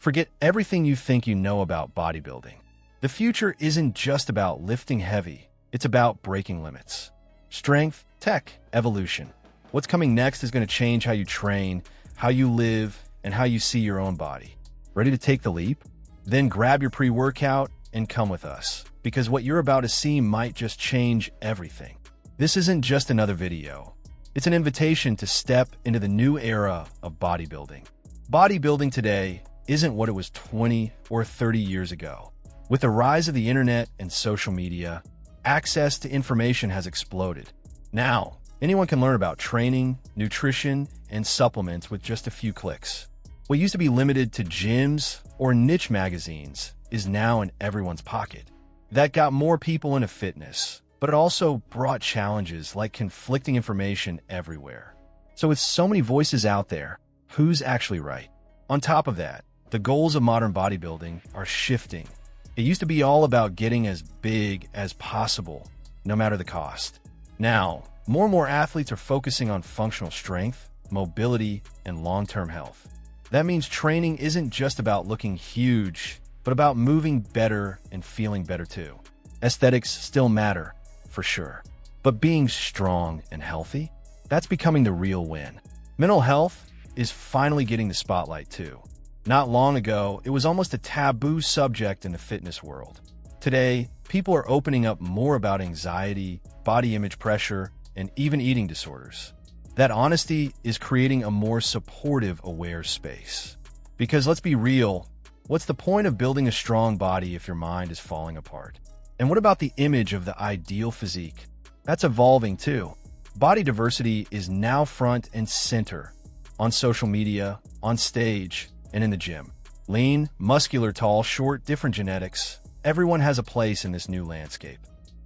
Forget everything you think you know about bodybuilding. The future isn't just about lifting heavy, it's about breaking limits. Strength, tech, evolution. What's coming next is going to change how you train, how you live, and how you see your own body. Ready to take the leap? Then grab your pre-workout and come with us, because what you're about to see might just change everything. This isn't just another video. It's an invitation to step into the new era of bodybuilding. Bodybuilding today isn't what it was 20 or 30 years ago. With the rise of the internet and social media, access to information has exploded. Now, anyone can learn about training, nutrition, and supplements with just a few clicks. What used to be limited to gyms or niche magazines is now in everyone's pocket. That got more people into fitness, but it also brought challenges like conflicting information everywhere. So with so many voices out there, who's actually right? On top of that, the goals of modern bodybuilding are shifting. It used to be all about getting as big as possible, no matter the cost. Now, more and more athletes are focusing on functional strength, mobility, and long-term health. That means training isn't just about looking huge, but about moving better and feeling better too. Aesthetics still matter, for sure. But being strong and healthy, that's becoming the real win. Mental health is finally getting the spotlight too. Not long ago, it was almost a taboo subject in the fitness world. Today, people are opening up more about anxiety, body image pressure, and even eating disorders. That honesty is creating a more supportive, aware space. Because let's be real, what's the point of building a strong body if your mind is falling apart? And what about the image of the ideal physique? That's evolving too. Body diversity is now front and center on social media, on stage, and in the gym. Lean, muscular, tall, short, different genetics. Everyone has a place in this new landscape.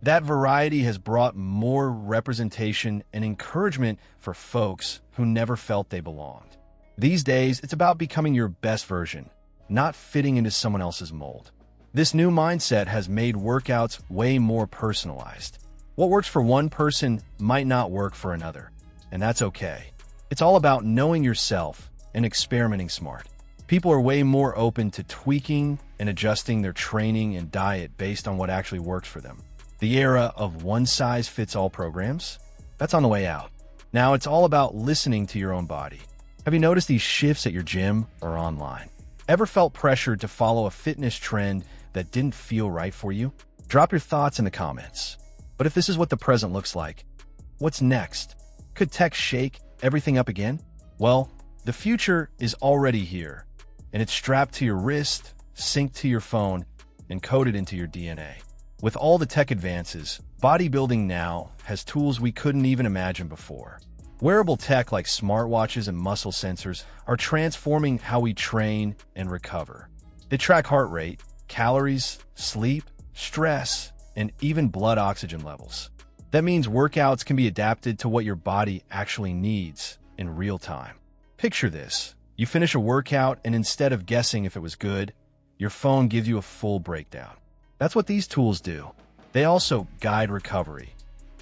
That variety has brought more representation and encouragement for folks who never felt they belonged. These days, it's about becoming your best version, not fitting into someone else's mold. This new mindset has made workouts way more personalized. What works for one person might not work for another, and that's okay. It's all about knowing yourself and experimenting smart. People are way more open to tweaking and adjusting their training and diet based on what actually works for them. The era of one-size-fits-all programs, that's on the way out. Now it's all about listening to your own body. Have you noticed these shifts at your gym or online? Ever felt pressured to follow a fitness trend that didn't feel right for you? Drop your thoughts in the comments. But if this is what the present looks like, what's next? Could tech shake everything up again? Well, the future is already here, and it's strapped to your wrist, synced to your phone, and coded into your DNA. With all the tech advances, bodybuilding now has tools we couldn't even imagine before. Wearable tech like smartwatches and muscle sensors are transforming how we train and recover. They track heart rate, calories, sleep, stress, and even blood oxygen levels. That means workouts can be adapted to what your body actually needs in real time. Picture this. You finish a workout, and instead of guessing if it was good, your phone gives you a full breakdown. That's what these tools do. They also guide recovery,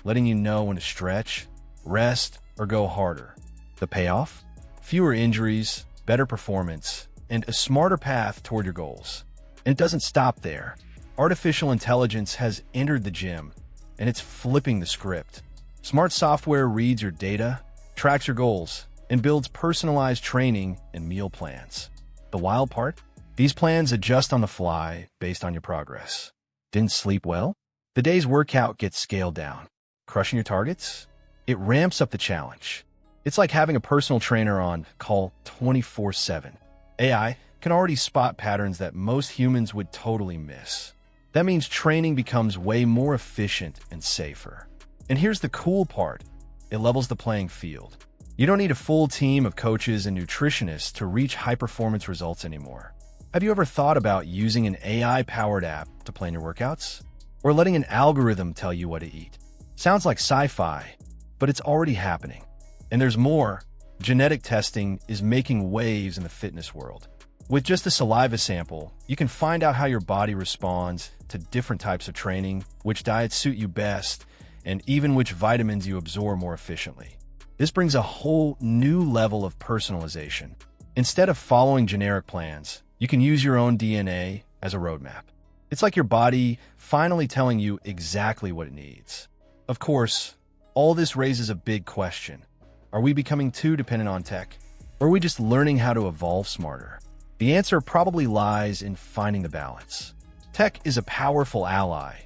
letting you know when to stretch, rest, or go harder. The payoff? Fewer injuries, better performance, and a smarter path toward your goals. And it doesn't stop there. Artificial intelligence has entered the gym, and it's flipping the script. Smart software reads your data, tracks your goals, and builds personalized training and meal plans. The wild part? These plans adjust on the fly based on your progress. Didn't sleep well? The day's workout gets scaled down. Crushing your targets? It ramps up the challenge. It's like having a personal trainer on call 24/7. AI can already spot patterns that most humans would totally miss. That means training becomes way more efficient and safer. And here's the cool part. It levels the playing field. You don't need a full team of coaches and nutritionists to reach high-performance results anymore. Have you ever thought about using an AI-powered app to plan your workouts? Or letting an algorithm tell you what to eat? Sounds like sci-fi, but it's already happening. And there's more. Genetic testing is making waves in the fitness world. With just a saliva sample, you can find out how your body responds to different types of training, which diets suit you best, and even which vitamins you absorb more efficiently. This brings a whole new level of personalization. Instead of following generic plans, You can use your own DNA as a roadmap. It's like your body finally telling you exactly what it needs. Of course, all this raises a big question. Are we becoming too dependent on tech? Or are we just learning how to evolve smarter? The answer probably lies in finding the balance. Tech is a powerful ally,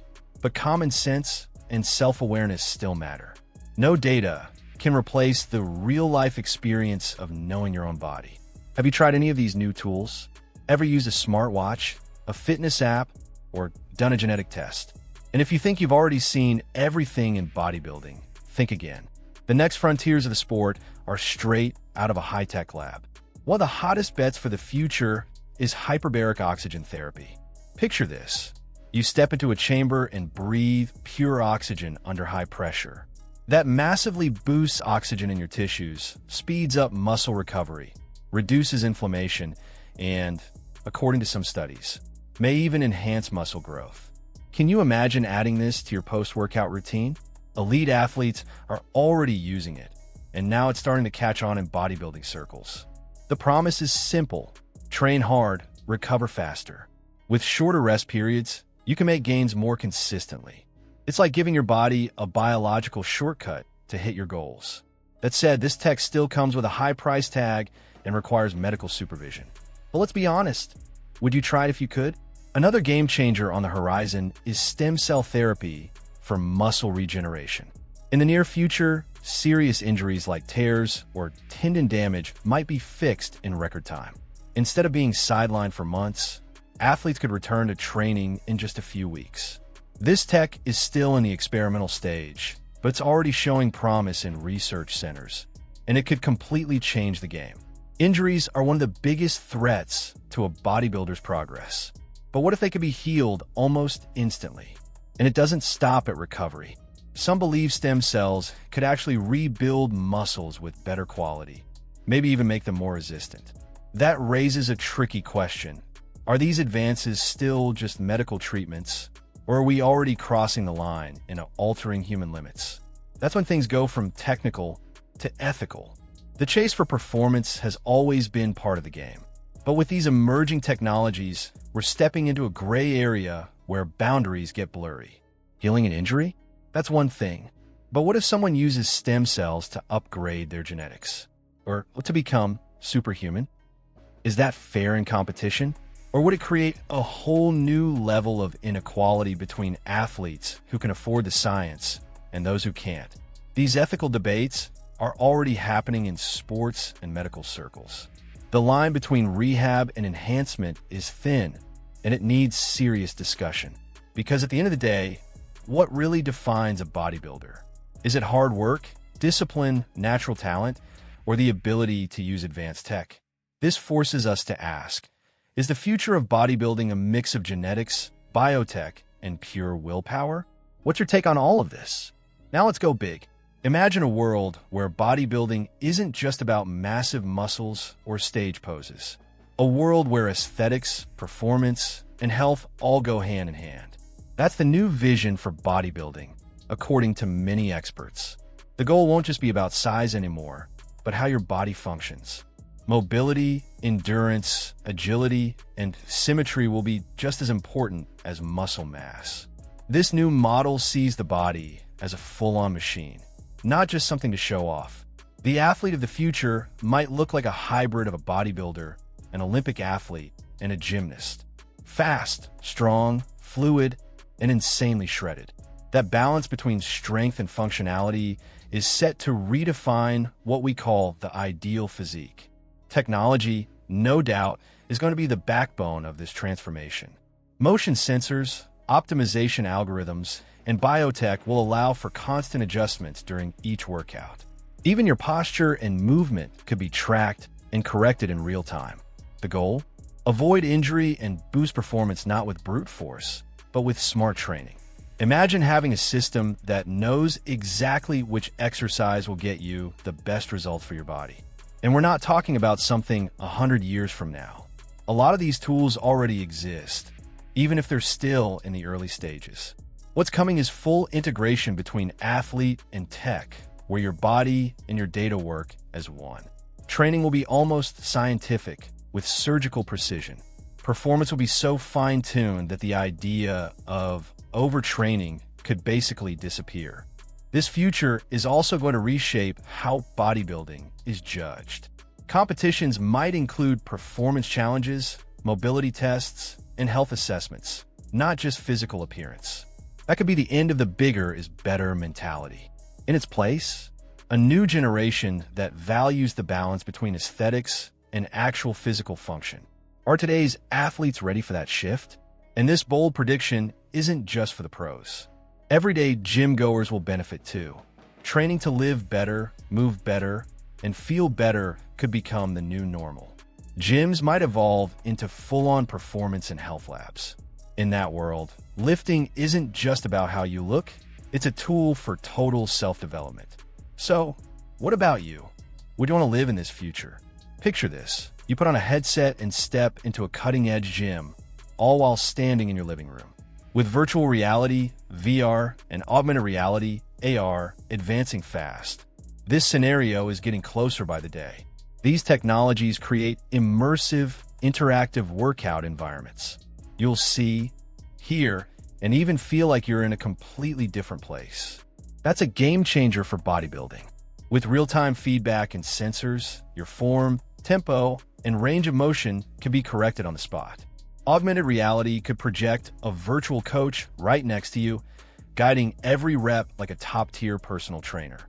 but common sense and self-awareness still matter. No data can replace the real-life experience of knowing your own body. Have you tried any of these new tools? Ever used a smartwatch, a fitness app, or done a genetic test? And if you think you've already seen everything in bodybuilding, think again. The next frontiers of the sport are straight out of a high-tech lab. One of the hottest bets for the future is hyperbaric oxygen therapy. Picture this. You step into a chamber and breathe pure oxygen under high pressure. That massively boosts oxygen in your tissues, speeds up muscle recovery, reduces inflammation, and, according to some studies, may even enhance muscle growth. Can you imagine adding this to your post-workout routine? Elite athletes are already using it, and now it's starting to catch on in bodybuilding circles. The promise is simple. Train hard, recover faster. With shorter rest periods, you can make gains more consistently. It's like giving your body a biological shortcut to hit your goals. That said, this tech still comes with a high price tag and requires medical supervision. But let's be honest, would you try it if you could? Another game changer on the horizon is stem cell therapy for muscle regeneration. In the near future, serious injuries like tears or tendon damage might be fixed in record time. Instead of being sidelined for months, athletes could return to training in just a few weeks. This tech is still in the experimental stage, but it's already showing promise in research centers, and it could completely change the game. Injuries are one of the biggest threats to a bodybuilder's progress. But what if they could be healed almost instantly? And it doesn't stop at recovery. Some believe stem cells could actually rebuild muscles with better quality, maybe even make them more resistant. That raises a tricky question. Are these advances still just medical treatments, or are we already crossing the line and altering human limits? That's when things go from technical to ethical. The chase for performance has always been part of the game. But with these emerging technologies, we're stepping into a gray area where boundaries get blurry. Healing an injury? That's one thing. But what if someone uses stem cells to upgrade their genetics? Or to become superhuman? Is that fair in competition? Or would it create a whole new level of inequality between athletes who can afford the science and those who can't? These ethical debates are already happening in sports and medical circles. The line between rehab and enhancement is thin, and it needs serious discussion. Because at the end of the day, what really defines a bodybuilder? Is it hard work, discipline, natural talent, or the ability to use advanced tech? This forces us to ask, is the future of bodybuilding a mix of genetics, biotech, and pure willpower? What's your take on all of this? Now let's go big. Imagine a world where bodybuilding isn't just about massive muscles or stage poses. A world where aesthetics, performance, and health all go hand in hand. That's the new vision for bodybuilding, according to many experts. The goal won't just be about size anymore, but how your body functions. Mobility, endurance, agility, and symmetry will be just as important as muscle mass. This new model sees the body as a full-on machine, not just something to show off. The athlete of the future might look like a hybrid of a bodybuilder, an Olympic athlete, and a gymnast. Fast, strong, fluid, and insanely shredded. That balance between strength and functionality is set to redefine what we call the ideal physique. Technology, no doubt, is going to be the backbone of this transformation. Motion sensors, optimization algorithms, and biotech will allow for constant adjustments during each workout. Even your posture and movement could be tracked and corrected in real time. The goal? Avoid injury and boost performance not with brute force, but with smart training. Imagine having a system that knows exactly which exercise will get you the best results for your body. And we're not talking about something 100 years from now. A lot of these tools already exist, even if they're still in the early stages. What's coming is full integration between athlete and tech, where your body and your data work as one. Training will be almost scientific, with surgical precision. Performance will be so fine-tuned that the idea of overtraining could basically disappear. This future is also going to reshape how bodybuilding is judged. Competitions might include performance challenges, mobility tests, and health assessments, not just physical appearance. That could be the end of the bigger is better mentality. In its place, a new generation that values the balance between aesthetics and actual physical function. Are today's athletes ready for that shift? And this bold prediction isn't just for the pros. Everyday gym goers will benefit too. Training to live better, move better, and feel better could become the new normal. Gyms might evolve into full-on performance and health labs. In that world, lifting isn't just about how you look, it's a tool for total self-development. So, what about you? Would you want to live in this future? Picture this. You put on a headset and step into a cutting-edge gym, all while standing in your living room. With virtual reality, VR, and augmented reality, AR, advancing fast, this scenario is getting closer by the day. These technologies create immersive, interactive workout environments. You'll see, hear, and even feel like you're in a completely different place. That's a game changer for bodybuilding. With real-time feedback and sensors, your form, tempo, and range of motion can be corrected on the spot. Augmented reality could project a virtual coach right next to you, guiding every rep like a top-tier personal trainer.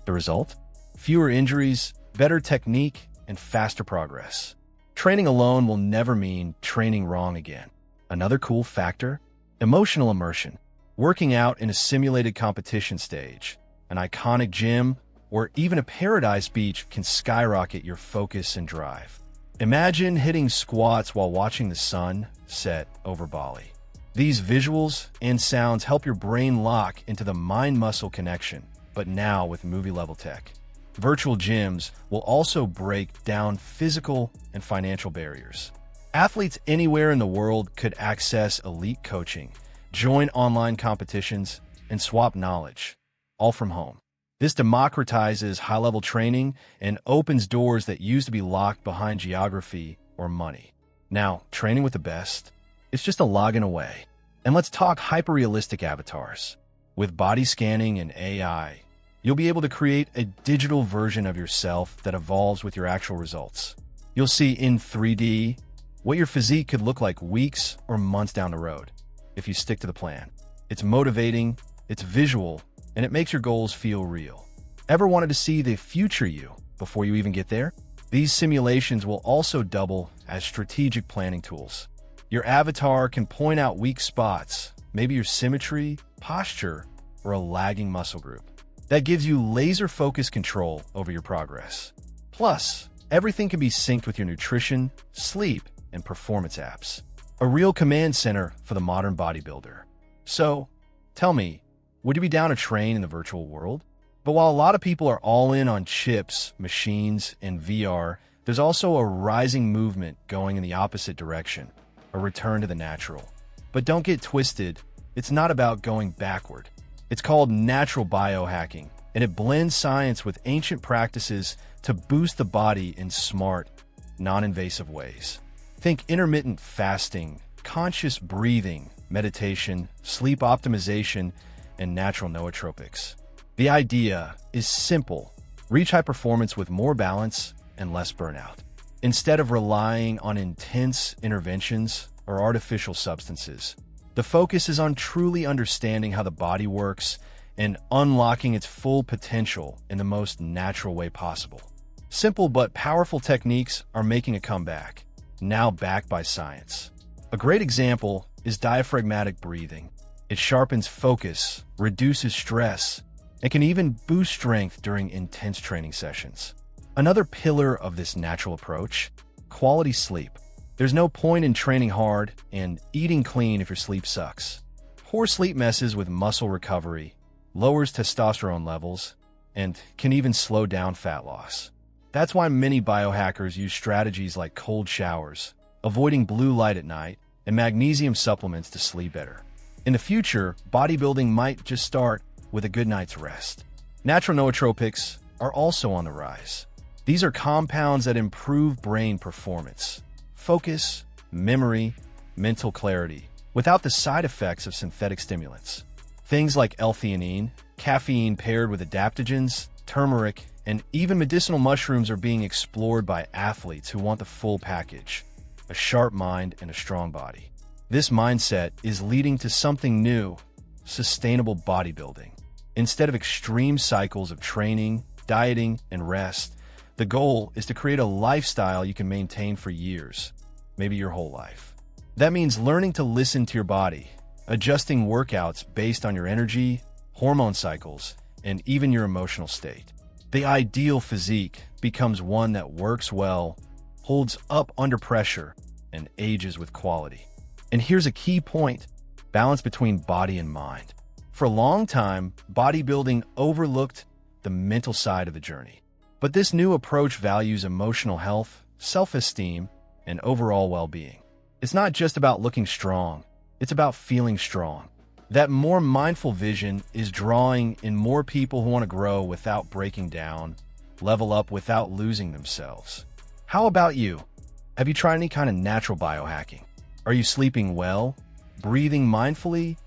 The result? Fewer injuries, better technique, and faster progress. Training alone will never mean training wrong again. Another cool factor? Emotional immersion. Working out in a simulated competition stage, an iconic gym, or even a paradise beach can skyrocket your focus and drive. Imagine hitting squats while watching the sun set over Bali. These visuals and sounds help your brain lock into the mind-muscle connection, but now with movie-level tech. Virtual gyms will also break down physical and financial barriers. Athletes anywhere in the world could access elite coaching, join online competitions, and swap knowledge, all from home. This democratizes high-level training and opens doors that used to be locked behind geography or money. Now, training with the best, it's just a login away. And let's talk hyper-realistic avatars. With body scanning and AI, you'll be able to create a digital version of yourself that evolves with your actual results. You'll see in 3D what your physique could look like weeks or months down the road, if you stick to the plan. It's motivating, it's visual, and it makes your goals feel real. Ever wanted to see the future you before you even get there? These simulations will also double as strategic planning tools. Your avatar can point out weak spots, maybe your symmetry, posture, or a lagging muscle group. That gives you laser-focused control over your progress. Plus, everything can be synced with your nutrition, sleep, and performance apps. A real command center for the modern bodybuilder. So, tell me, would you be down to train in the virtual world? But while a lot of people are all in on chips, machines, and VR, there's also a rising movement going in the opposite direction, a return to the natural. But don't get twisted, it's not about going backward. It's called natural biohacking, and it blends science with ancient practices to boost the body in smart, non-invasive ways. Think intermittent fasting, conscious breathing, meditation, sleep optimization, and natural nootropics. The idea is simple. Reach high performance with more balance and less burnout. Instead of relying on intense interventions or artificial substances, the focus is on truly understanding how the body works and unlocking its full potential in the most natural way possible. Simple but powerful techniques are making a comeback, now backed by science. A great example is diaphragmatic breathing. It sharpens focus, reduces stress, and can even boost strength during intense training sessions. Another pillar of this natural approach, quality sleep. There's no point in training hard and eating clean if your sleep sucks. Poor sleep messes with muscle recovery, lowers testosterone levels, and can even slow down fat loss. That's why many biohackers use strategies like cold showers, avoiding blue light at night, and magnesium supplements to sleep better. In the future, bodybuilding might just start with a good night's rest. Natural nootropics are also on the rise. These are compounds that improve brain performance, focus, memory, mental clarity, without the side effects of synthetic stimulants. Things like L-theanine, caffeine paired with adaptogens, turmeric, and even medicinal mushrooms are being explored by athletes who want the full package: a sharp mind and a strong body. This mindset is leading to something new: sustainable bodybuilding. Instead of extreme cycles of training, dieting, and rest, the goal is to create a lifestyle you can maintain for years, maybe your whole life. That means learning to listen to your body, adjusting workouts based on your energy, hormone cycles, and even your emotional state. The ideal physique becomes one that works well, holds up under pressure, and ages with quality. And here's a key point: balance between body and mind. For a long time, bodybuilding overlooked the mental side of the journey. But this new approach values emotional health, self-esteem, and overall well-being. It's not just about looking strong, it's about feeling strong. That more mindful vision is drawing in more people who want to grow without breaking down, level up without losing themselves. How about you? Have you tried any kind of natural biohacking? Are you sleeping well, breathing mindfully,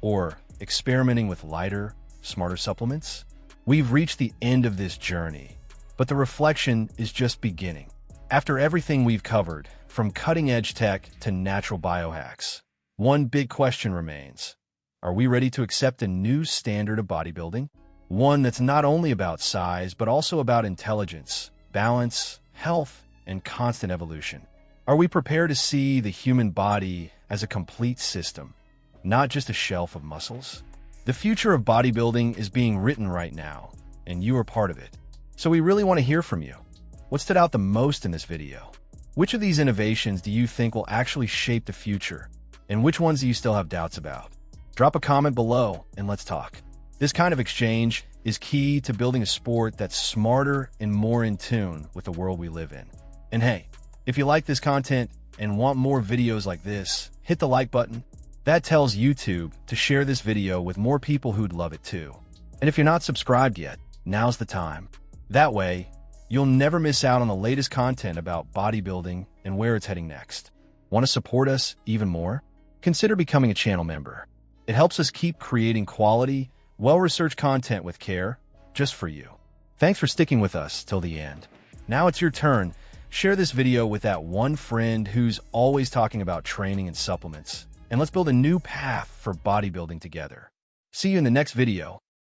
or experimenting with lighter, smarter supplements? We've reached the end of this journey, but the reflection is just beginning. After everything we've covered, from cutting-edge tech to natural biohacks, one big question remains: are we ready to accept a new standard of bodybuilding? One that's not only about size, but also about intelligence, balance, health, and constant evolution. Are we prepared to see the human body as a complete system, not just a shelf of muscles? The future of bodybuilding is being written right now, and you are part of it. So we really want to hear from you. What stood out the most in this video? Which of these innovations do you think will actually shape the future? And which ones do you still have doubts about? Drop a comment below and let's talk. This kind of exchange is key to building a sport that's smarter and more in tune with the world we live in. And hey, if you like this content and want more videos like this, hit the like button. That tells YouTube to share this video with more people who'd love it too. And if you're not subscribed yet, now's the time. That way, you'll never miss out on the latest content about bodybuilding and where it's heading next. Want to support us even more? Consider becoming a channel member. It helps us keep creating quality, well-researched content with care, just for you. Thanks for sticking with us till the end. Now it's your turn. Share this video with that one friend who's always talking about training and supplements. And let's build a new path for bodybuilding together. See you in the next video.